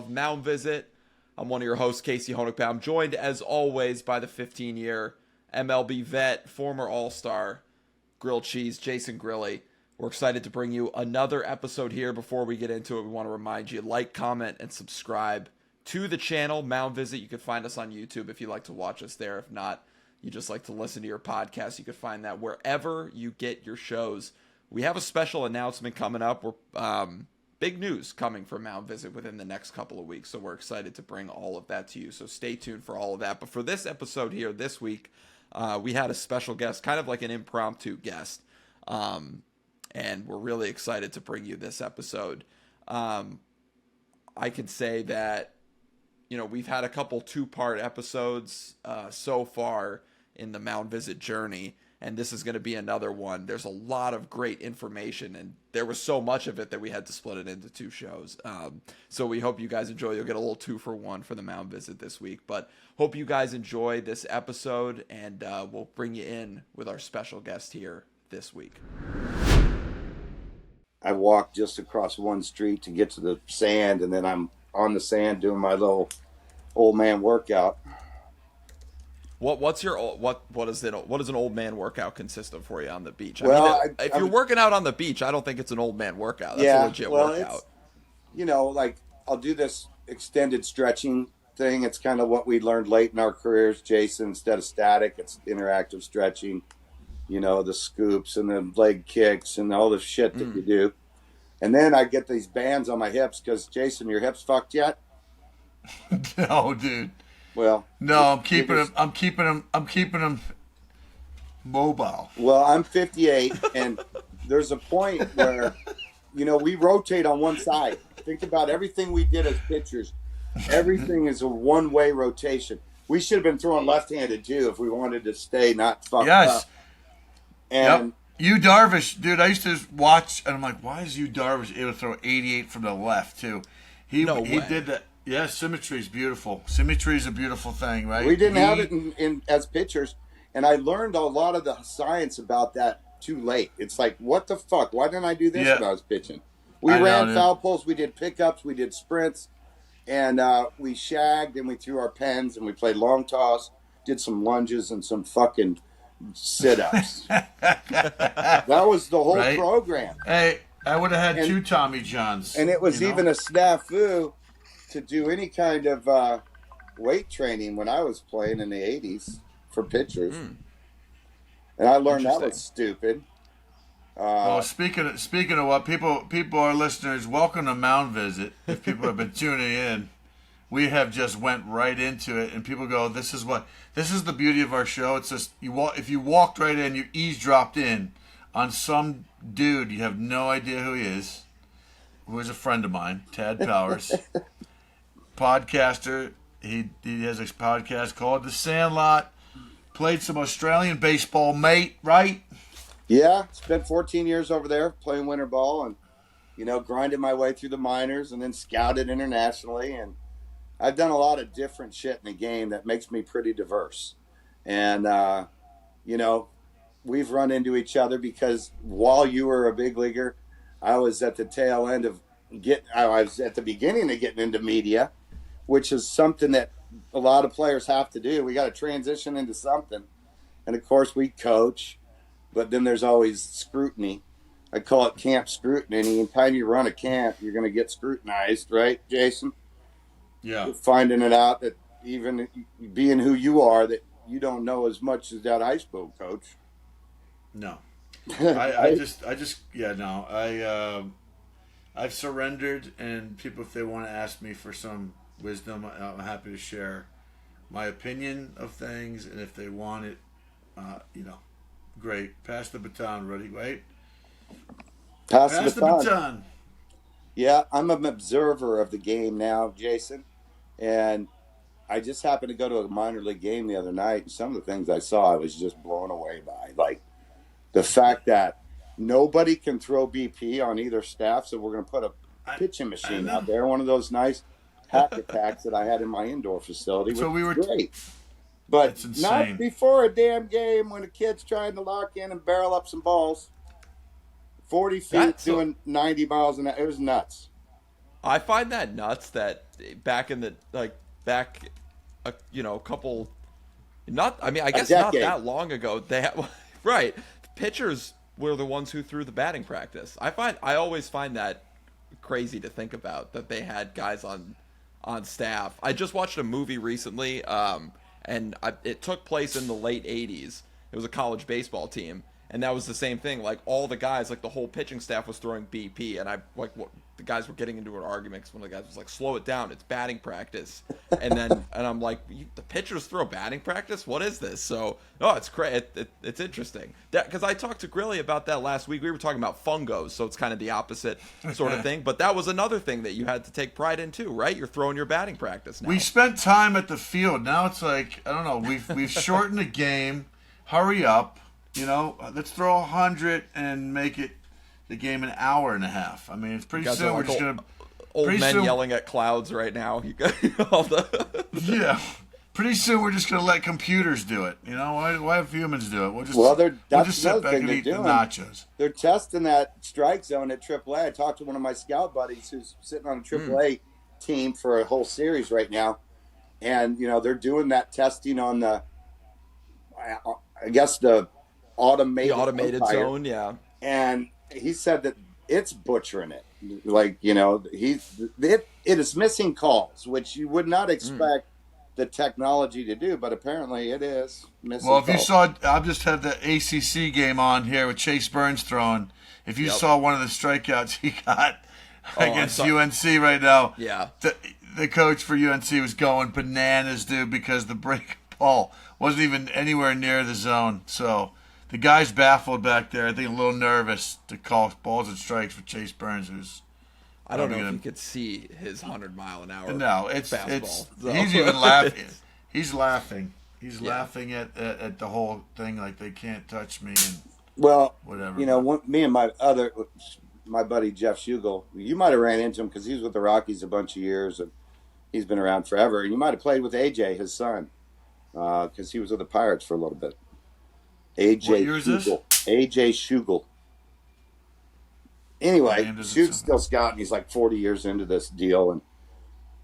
of Mound Visit. I'm one of your hosts, Casey Honigbaum, joined as always by the 15-year MLB vet, former All-Star, grilled cheese, Jason Grilli. We're excited to bring you another episode here. Before we get into it, we want to remind you, like, comment, and subscribe to the channel, Mound Visit. You can find us on YouTube if you like to watch us there. If not, you just like to listen to your podcast, you can find that wherever you get your shows. We have a special announcement coming up. We're big news coming from Mound Visit within the next couple of weeks, so we're excited to bring all of that to you. So stay tuned for all of that. But for this episode here this week, we had a special guest, kind of like an impromptu guest, and we're really excited to bring you this episode. I can say that, you know, we've had a couple two-part episodes so far in the Mound Visit journey, and this is going to be another one. There's a lot of great information, and there was so much of it that we had to split it into two shows. So we hope you guys enjoy. You'll get a little 2-for-1 for the Mound Visit this week, but hope you guys enjoy this episode, and we'll bring you in with our special guest here this week. I walked just across one street to get to the sand, and then I'm on the sand doing my little old man workout. What does an old man workout consist of for you on the beach? Well, if you're working out on the beach, I don't think it's an old man workout. That's a legit workout. It's, you know, like I'll do this extended stretching thing. It's kind of what we learned late in our careers, Jason. Instead of static, it's interactive stretching. You know, the scoops and the leg kicks and all the shit that you do. And then I get these bands on my hips because, Jason, your hips fucked yet? No, dude. Well, no, I'm keeping them mobile. Well, I'm 58, and there's a point where, you know, we rotate on one side. Think about everything we did as pitchers. Everything is a one-way rotation. We should have been throwing left-handed too if we wanted to stay not fucked up. And Yu Darvish, dude, I used to watch, and I'm like, why is Yu Darvish able to throw 88 from the left too? He did that. Yeah, symmetry is beautiful. Symmetry is a beautiful thing, right? We didn't have it in as pitchers, and I learned a lot of the science about that too late. It's like, what the fuck? Why didn't I do this when I was pitching? We ran foul poles, we did pickups, we did sprints, and we shagged, and we threw our pens, and we played long toss, did some lunges and some fucking sit-ups. That was the whole program. Hey, I would have had two Tommy Johns. And it was even a snafu to do any kind of weight training when I was playing in the 80s for pitchers. And I learned that was stupid. Well, speaking of what, people, our listeners, welcome to Mound Visit. If people have been tuning in, we have just went right into it, and people go, this is the beauty of our show. It's just, if you walked right in, you eavesdropped in on some dude, you have no idea who he is, who is a friend of mine, Tad Powers. Podcaster. He has a podcast called The Sandlot. Played some Australian baseball, mate, right? Yeah, spent 14 years over there playing winter ball and, you know, grinded my way through the minors and then scouted internationally. And I've done a lot of different shit in the game that makes me pretty diverse. And, you know, we've run into each other because while you were a big leaguer, I was at the tail end of I was at the beginning of getting into media, which is something that a lot of players have to do. We got to transition into something. And, of course, we coach, but then there's always scrutiny. I call it camp scrutiny. Anytime you run a camp, you're going to get scrutinized, right, Jason? Yeah. You're finding it out that even being who you are, that you don't know as much as that high school coach. No. I've surrendered, and people, if they want to ask me for some wisdom, I'm happy to share my opinion of things, and if they want it, great. Pass the baton, ready? Wait. Pass the baton. Yeah, I'm an observer of the game now, Jason, and I just happened to go to a minor league game the other night, and some of the things I saw I was just blown away by. Like the fact that nobody can throw BP on either staff, so we're going to put a pitching machine out there, one of those nice packet packs that I had in my indoor facility, which was great. But not before a damn game when a kid's trying to lock in and barrel up some balls. 40 feet doing 90 miles an hour. It was nuts. I find that nuts that back in the a couple, not, I mean, I guess not that long ago, they had, right, pitchers were the ones who threw the batting practice. I always find that crazy to think about, that they had guys on staff. I just watched a movie recently, it took place in the late 80s. It was a college baseball team, and that was the same thing. Like, all the guys, like the whole pitching staff was throwing BP, and the guys were getting into an argument because one of the guys was like, "Slow it down, it's batting practice." And I'm like, "The pitchers throw batting practice? What is this?" So, it's interesting. Because I talked to Grilli about that last week. We were talking about fungos, so it's kind of the opposite sort of thing. But that was another thing that you had to take pride in too, right? You're throwing your batting practice now. We spent time at the field. Now it's like, I don't know. We've shortened the game. Hurry up, let's throw 100 and make it the game an hour and a half. I mean, it's pretty soon we're just gonna old men yelling at clouds right now. You got all the yeah. Pretty soon we're just gonna let computers do it. Why have humans do it? We'll just sit back and eat the nachos. They're testing that strike zone at AAA. I talked to one of my scout buddies who's sitting on a AAA team for a whole series right now, and they're doing that testing on the. I guess the automated zone, yeah. And he said that it's butchering it. Like, it is missing calls, which you would not expect the technology to do, but apparently it is missing calls. If you saw, I've just had the ACC game on here with Chase Burns throwing. If you saw one of the strikeouts he got against UNC right now, the coach for UNC was going bananas, dude, because the break ball wasn't even anywhere near the zone. So the guy's baffled back there. I think a little nervous to call balls and strikes for Chase Burns, who's I don't know if you could see his 100-mile-an-hour. No, it's fastball. He's even laughing. He's laughing. He's laughing at the whole thing, like they can't touch me and whatever. Me and my buddy Jeff Schugel, you might have ran into him because he was with the Rockies a bunch of years and he's been around forever. And you might have played with AJ, his son. Because he was with the Pirates for a little bit. AJ What year is this? AJ Schugel. Anyway, Shugel's still scouting. He's like 40 years into this deal. And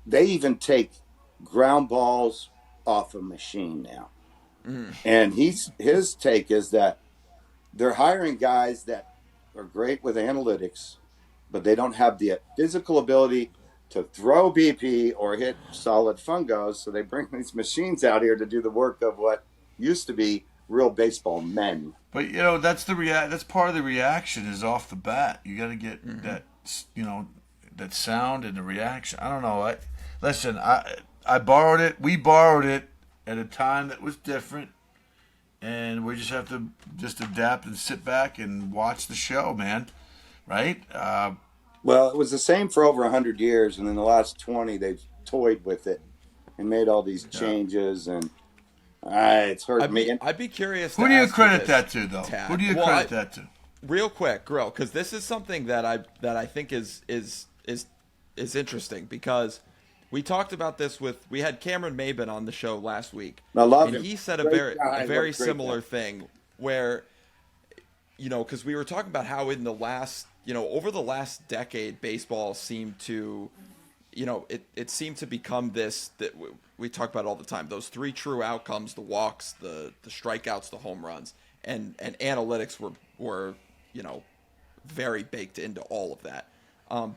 they even take ground balls off a machine now. And his take is that they're hiring guys that are great with analytics, but they don't have the physical ability to throw BP or hit solid fungos, so they bring these machines out here to do the work of what used to be real baseball men. But that's that's part of the reaction is off the bat. You got to get that that sound and the reaction. I don't know. Listen, I borrowed it. We borrowed it at a time that was different, and we just have to just adapt and sit back and watch the show, man. Right? Well, it was the same for over 100 years, and in the last 20, they've toyed with it and made all these changes, and it's hurt me. I'd be curious. Who do you credit that to, though? Tad. Who do you credit that to? Real quick, Grill, because this is something that I think is interesting, because we talked about this we had Cameron Maben on the show last week. I love him. And he said a very similar thing where, because we were talking about how in the last, over the last decade, baseball seemed to, it seemed to become this that we talk about all the time. Those three true outcomes: the walks, the strikeouts, the home runs, and analytics were very baked into all of that.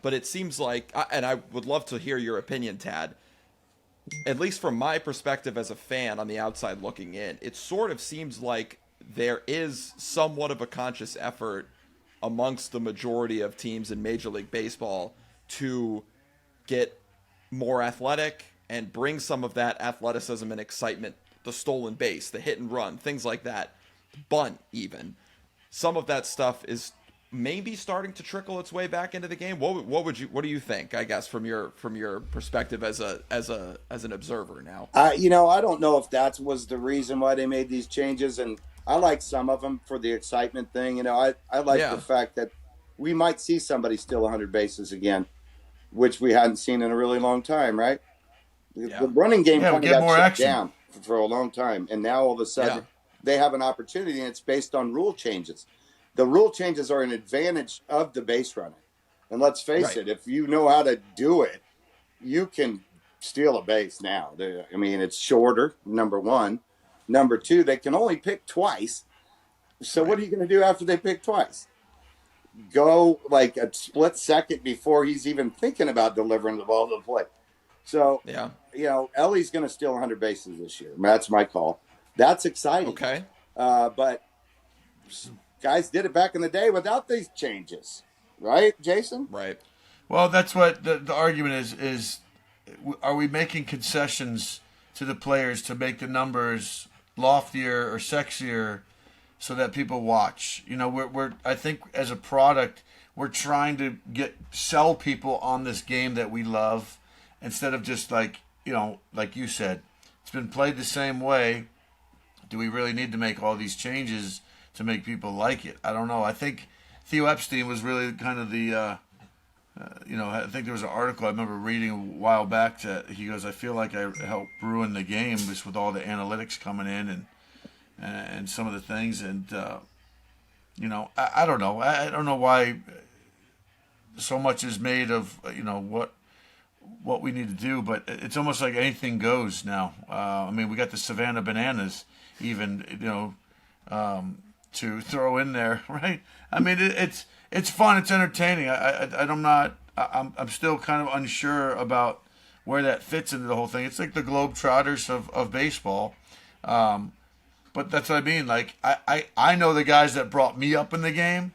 But it seems like, and I would love to hear your opinion, Tad. At least from my perspective as a fan on the outside looking in, it sort of seems like there is somewhat of a conscious effort amongst the majority of teams in Major League Baseball to get more athletic and bring some of that athleticism and excitement, the stolen base, the hit and run, things like that, bunt even. Some of that stuff is maybe starting to trickle its way back into the game. What do you think, I guess, from your perspective as an observer now? I don't know if that was the reason why they made these changes, and I like some of them for the excitement thing. I like the fact that we might see somebody steal 100 bases again, which we hadn't seen in a really long time, right? The running game kind of got shut down for a long time, and now all of a sudden they have an opportunity, and it's based on rule changes. The rule changes are an advantage of the base runner. And let's face it, if you know how to do it, you can steal a base now. I mean, it's shorter, number one. Number two, they can only pick twice. So what are you going to do after they pick twice? Go like a split second before he's even thinking about delivering the ball to the plate. So, Ellie's going to steal 100 bases this year. That's my call. That's exciting. Okay. But guys did it back in the day without these changes. Right, Jason? Right. Well, that's what the argument is are we making concessions to the players to make the numbers loftier or sexier so that people watch? We're I think as a product, we're trying to sell people on this game that we love instead of just like you said, it's been played the same way. Do we really need to make all these changes to make people like it? I don't know. I think Theo Epstein was really kind of the, I think there was an article I remember reading a while back that he goes, I feel like I helped ruin the game just with all the analytics coming in and some of the things. And, I don't know. I don't know why so much is made of, what we need to do, but it's almost like anything goes now. We got the Savannah Bananas even, to throw in there, right? It's fun, it's entertaining. I'm still kind of unsure about where that fits into the whole thing. It's like the Globetrotters of baseball, but that's what I mean. Like I know the guys that brought me up in the game,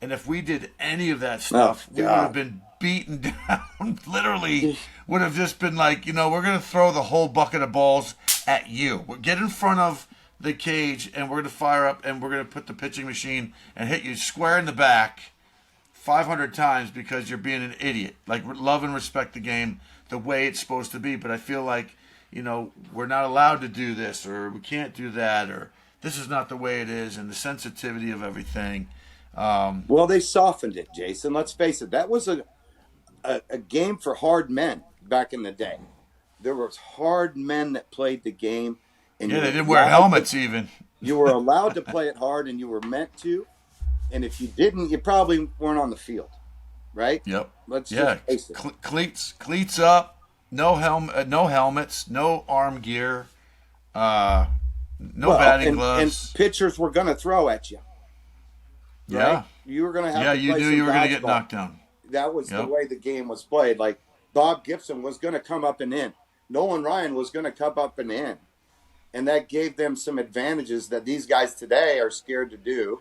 and if we did any of that stuff, we would have been beaten down. Literally, would have just been like, we're gonna throw the whole bucket of balls at you. We'll get in front of the cage and we're going to fire up and we're going to put the pitching machine and hit you square in the back 500 times because you're being an idiot. Like, love and respect the game the way it's supposed to be. But I feel like, we're not allowed to do this or we can't do that or this is not the way it is, and the sensitivity of everything. Well, they softened it, Jason. Let's face it. That was a game for hard men back in the day. There was hard men that played the game. And they didn't wear helmets even. You were allowed to play it hard, and you were meant to. And if you didn't, you probably weren't on the field, right? Yep. Let's just face it. Cleats up, no helmets, no arm gear, no batting gloves. And pitchers were going to throw at you. Right? Yeah. You were going to have to play you were going to get basketball. knocked down. That was the way the game was played. Like, Bob Gibson was going to come up and in. Nolan Ryan was going to come up and in. And that gave them some advantages that these guys today are scared to do,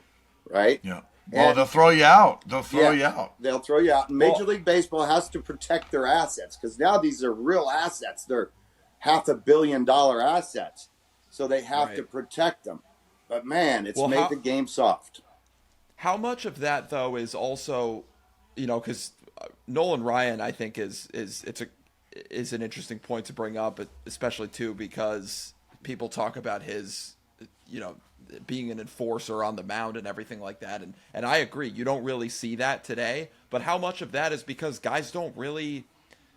right? Yeah. Well, they'll throw you out. They'll throw you out. They'll throw you out. Major League Baseball has to protect their assets because now these are real assets. They're $500 million assets. So they have to protect them. But, man, it's made the game soft. How much of that, though, is also, because Nolan Ryan, I think, is an interesting point to bring up, especially, too, because people talk about his, being an enforcer on the mound and everything like that. And I agree. You don't really see that today. But how much of that is because guys don't really,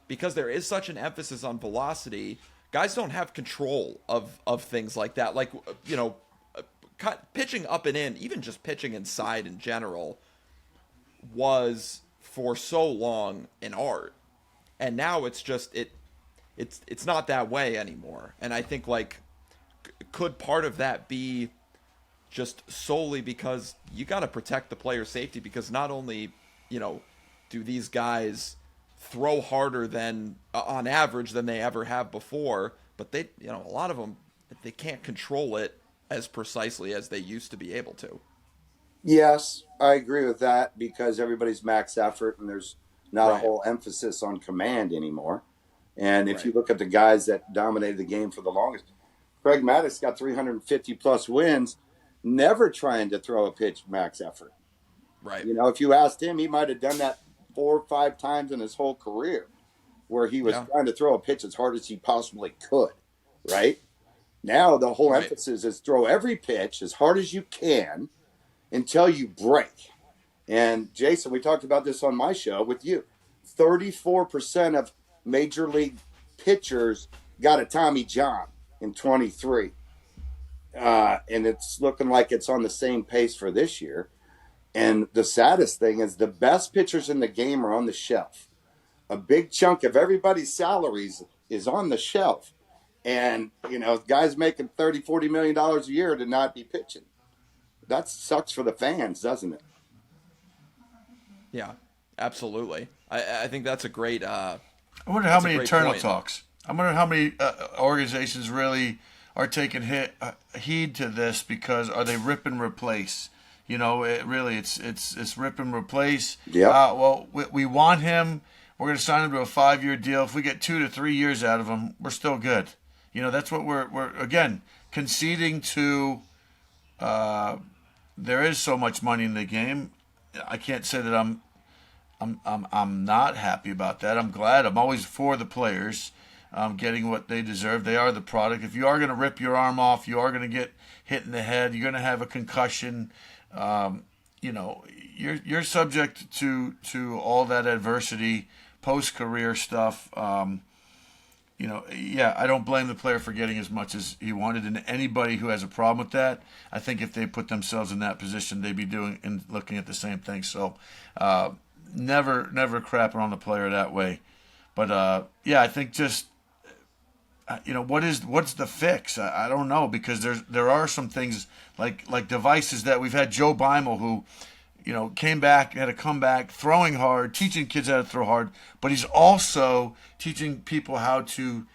because there is such an emphasis on velocity, guys don't have control of things like that. Like, pitching up and in, even just pitching inside in general, was for so long an art. And now it's just, it's not that way anymore. And I think, like, could part of that be just solely because you got to protect the player's safety, because not only, do these guys throw harder than on average than they ever have before, but they, a lot of them, they can't control it as precisely as they used to be able to. Yes, I agree with that because everybody's max effort and there's not a whole emphasis on command anymore. And if you look at the guys that dominated the game for the longest, Craig Maddox got 350 plus wins, never trying to throw a pitch max effort. Right. If you asked him, he might have done that 4 or 5 times in his whole career where he was trying to throw a pitch as hard as he possibly could. Right. Now the whole emphasis is throw every pitch as hard as you can until you break. And Jason, we talked about this on my show with you. 34% of major league pitchers got a Tommy John in 23. And it's looking like it's on the same pace for this year. And the saddest thing is the best pitchers in the game are on the shelf. A big chunk of everybody's salaries is on the shelf. And, guys making $30-40 million a year to not be pitching. That sucks for the fans, doesn't it? Yeah, absolutely. I think that's a great. I wonder how many internal point. talks. I wonder how many organizations really are taking heed to this, because are they rip and replace? It's rip and replace. Yeah. Well, we want him. We're going to sign him to a 5-year deal. If we get 2 to 3 years out of him, we're still good. That's what we're again conceding to. There is so much money in the game. I can't say that I'm not happy about that. I'm glad. I'm always for the players getting what they deserve. They are the product. If you are going to rip your arm off, you are going to get hit in the head. You're going to have a concussion. You're subject to all that adversity, post-career stuff. I don't blame the player for getting as much as he wanted. And anybody who has a problem with that, I think if they put themselves in that position, they'd be doing and looking at the same thing. So, never crapping on the player that way. But I think just what's the fix? I don't know, because there are some things like devices that we've had. Joe Beimel, who came back, had a comeback, throwing hard, teaching kids how to throw hard, but he's also teaching people how to,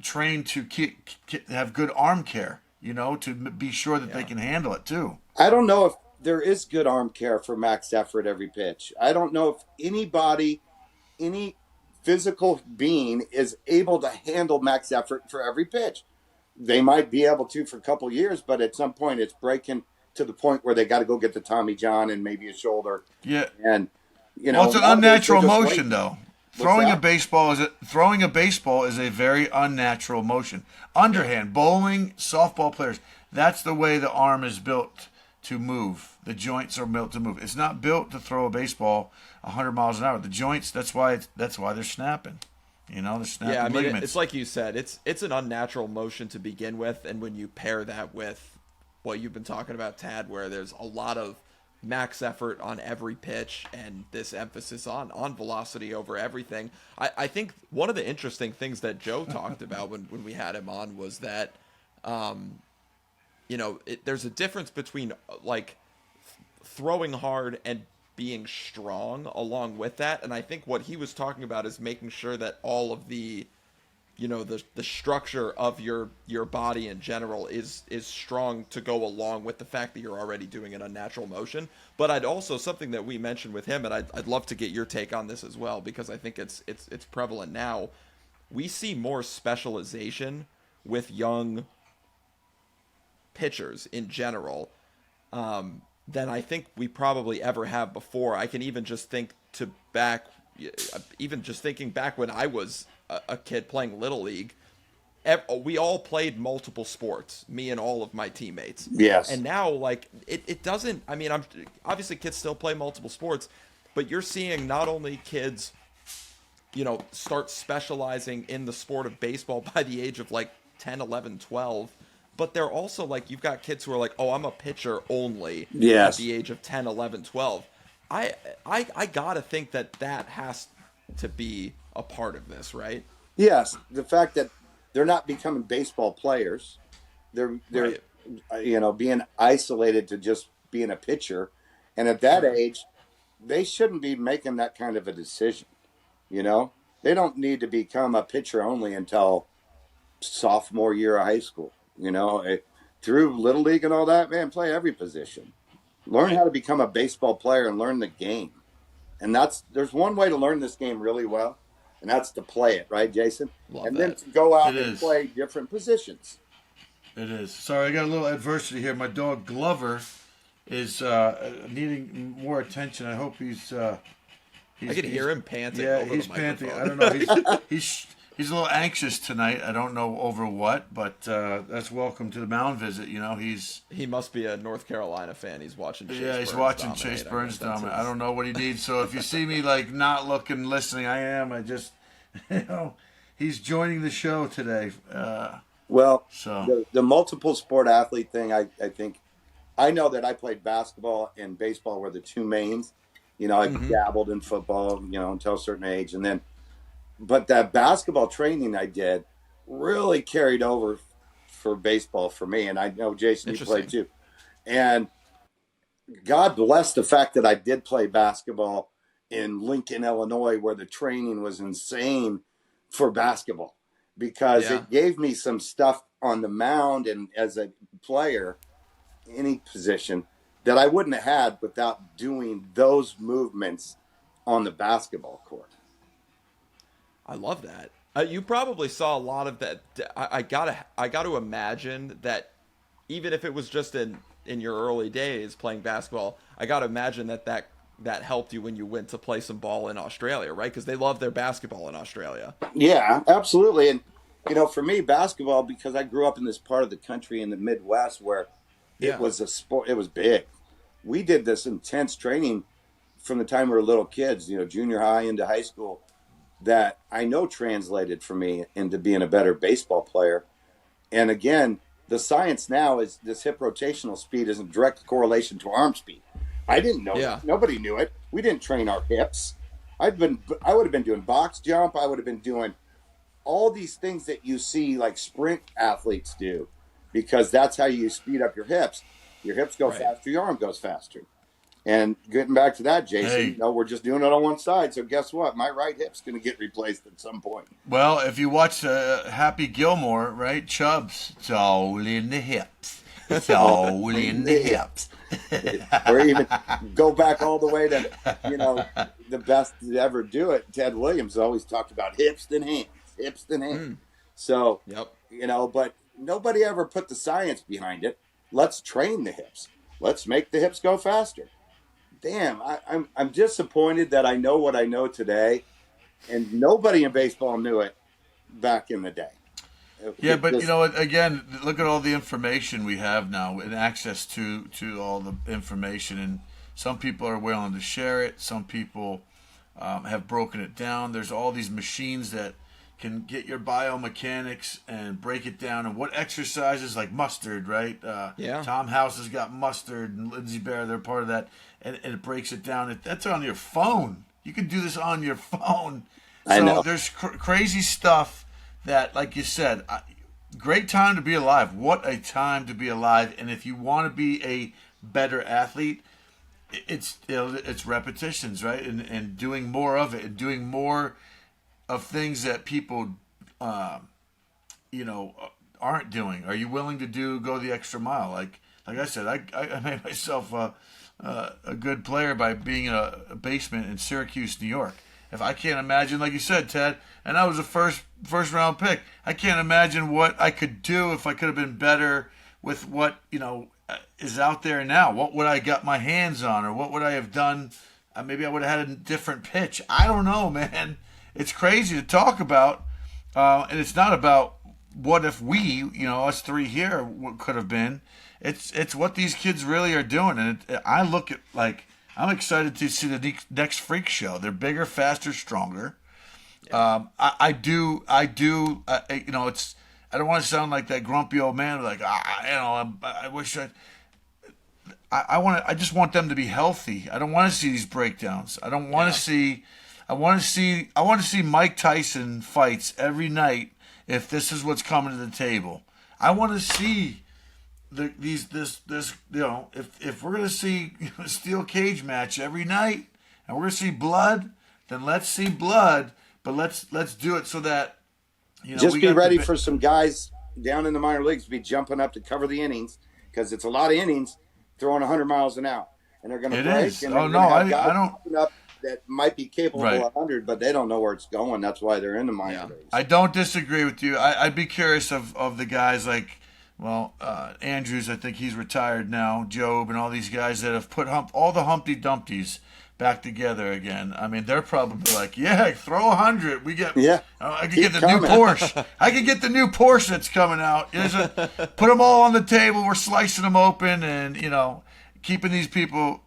train to have good arm care, to be sure that they can handle it too. I don't know if there is good arm care for max effort every pitch. I don't know if any physical being is able to handle max effort for every pitch. They might be able to for a couple of years, but at some point it's breaking to the point where they got to go get the Tommy John and maybe a shoulder. Yeah. And, it's an unnatural motion, though. Throwing a baseball is a very unnatural motion. Underhand, bowling, softball players, that's the way the arm is built to move. The joints are built to move. It's not built to throw a baseball 100 miles an hour. The joints, that's why they're snapping. They're snapping. Yeah, I mean, ligaments. it's like you said, it's an unnatural motion to begin with, and when you pair that with what you've been talking about, Tad, where there's a lot of max effort on every pitch and this emphasis on velocity over everything. I think one of the interesting things that Joe talked about when we had him on was that, there's a difference between throwing hard and being strong along with that. And I think what he was talking about is making sure that all of the structure of your body in general is strong to go along with the fact that you're already doing an unnatural motion. But I'd also, something that we mentioned with him, and I'd love to get your take on this as well, because I think it's prevalent now. We see more specialization with young pitchers in general than I think we probably ever have before. I can even just thinking back when I was a kid playing Little League, we all played multiple sports, me and all of my teammates. Yes. And now, it doesn't, obviously kids still play multiple sports, but you're seeing not only kids, start specializing in the sport of baseball by the age of 10, 11, 12, but they're also you've got kids who are oh, I'm a pitcher only yes. at the age of 10, 11, 12. I gotta think that has to be a part of this, right? Yes, the fact that they're not becoming baseball players, they're right. Being isolated to just being a pitcher, and at that age, they shouldn't be making that kind of a decision. They don't need to become a pitcher only until sophomore year of high school. Through Little League and all that, man, play every position. Learn how to become a baseball player and learn the game. And there's one way to learn this game really well, and that's to play it, right, Jason? Love then to go out and play different positions. It is. Sorry, I got a little adversity here. My dog Glover is needing more attention. I hope he's I can hear him panting. Yeah, over he's the panting. microphone. I don't know. He's a little anxious tonight. I don't know over what, but that's welcome to the Mound Visit. He must be a North Carolina fan. He's watching Chase Burns. He's watching Chase Burns dominate. I don't know what he needs. So if you see me not looking, listening, I am. I just, he's joining the show today. The multiple sport athlete thing, I think, I know that I played basketball and baseball were the two mains. I dabbled in football, until a certain age. And then, but that basketball training I did really carried over for baseball for me. And I know, Jason, you played too. And God bless the fact that I did play basketball in Lincoln, Illinois, where the training was insane for basketball, because it gave me some stuff on the mound and as a player, any position, that I wouldn't have had without doing those movements on the basketball court. I love that. You probably saw a lot of that. I gotta imagine that even if it was just in your early days playing basketball, I gotta imagine that helped you when you went to play some ball in Australia, right? Because they love their basketball in Australia. Yeah, absolutely. And for me, basketball, because I grew up in this part of the country in the Midwest where it was a sport, it was big. We did this intense training from the time we were little kids, junior high into high school, that I know translated for me into being a better baseball player. And again, the science now is this hip rotational speed is in direct correlation to arm speed. I didn't know that. Nobody knew it. We didn't train our hips. I would have been doing box jump. I would have been doing all these things that you see like sprint athletes do, because that's how you speed up your hips. Your hips go faster, your arm goes faster. And getting back to that, Jason, we're just doing it on one side. So guess what? My right hip's going to get replaced at some point. Well, if you watch Happy Gilmore, right? Chubbs, it's all in the hips. It's all in the hips. Or even go back all the way to, the best to ever do it. Ted Williams always talked about hips and hands. So, but nobody ever put the science behind it. Let's train the hips. Let's make the hips go faster. Damn, I'm disappointed that I know what I know today, and nobody in baseball knew it back in the day. Yeah, but again, look at all the information we have now and access to all the information, and some people are willing to share it. Some people have broken it down. There's all these machines that can get your biomechanics and break it down, and what exercises, like mustard, right? Tom House has got mustard, and Lindsey Bear, they're part of that, and it breaks it down. That's on your phone. You can do this on your phone. I know. There's crazy stuff that, like you said, great time to be alive. What a time to be alive. And if you want to be a better athlete, it's repetitions, right? And doing more of it, and doing more of things that people, aren't doing. Are you willing to go the extra mile? Like I said, I made myself a good player by being in a basement in Syracuse, New York. If I can't imagine, like you said, Ted, and I was a first round pick, I can't imagine what I could do if I could have been better with what is out there now. What would I got my hands on, or what would I have done? Maybe I would have had a different pitch. I don't know, man. It's crazy to talk about, and it's not about what if we, us three here, what could have been. It's what these kids really are doing, and I look at I'm excited to see the next freak show. They're bigger, faster, stronger. Yeah. I don't want to sound like that grumpy old man. Like I wish I just want them to be healthy. I don't want to see these breakdowns. I don't want to see. I want to see Mike Tyson fights every night if this is what's coming to the table. I want to see if we're gonna see a steel cage match every night and we're gonna see blood, then let's see blood. But let's do it so that just be ready for some guys down in the minor leagues to be jumping up to cover the innings, because it's a lot of innings throwing 100 miles an hour, and they're going to break. Is. And I don't. Up that might be capable of 100, but they don't know where it's going. That's why they're in the minor leagues. I don't disagree with you. I'd be curious of the guys like. Well, Andrews, I think he's retired now. Job and all these guys that have put all the Humpty Dumptys back together again. I mean, they're probably like, throw 100. We get, I could get the new Porsche. I could get the new Porsche that's coming out. Put them all on the table. We're slicing them open, and keeping these people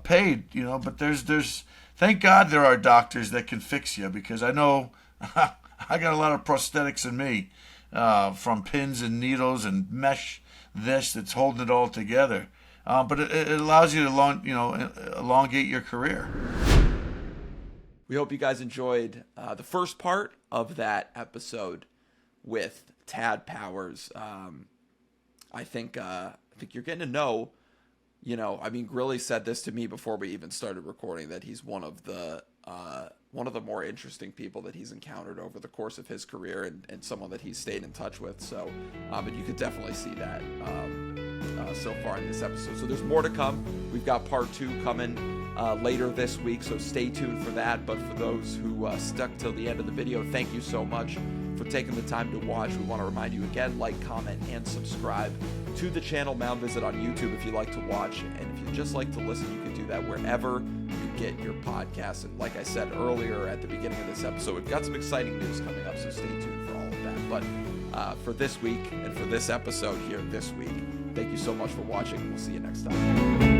paid. But there's thank God there are doctors that can fix you, because I know I got a lot of prosthetics in me. From pins and needles and mesh that's holding it all together. but it allows you to elongate your career. We hope you guys enjoyed the first part of that episode with Tad Powers. I think you're getting to know, Grilli said this to me before we even started recording, that he's one of the more interesting people that he's encountered over the course of his career, and someone that he's stayed in touch with. So, but you could definitely see that so far in this episode. So there's more to come. We've got part 2 coming later this week, so stay tuned for that. But for those who stuck till the end of the video, thank you so much for taking the time to watch. We want to remind you again, like, comment, and subscribe to the channel Mound Visit on YouTube if you like to watch, and if you just like to listen, you can do that wherever you get your podcasts. And like I said earlier at the beginning of this episode, we've got some exciting news coming up, so stay tuned for all of that. But for this week and for this episode here this week, thank you so much for watching. We'll see you next time.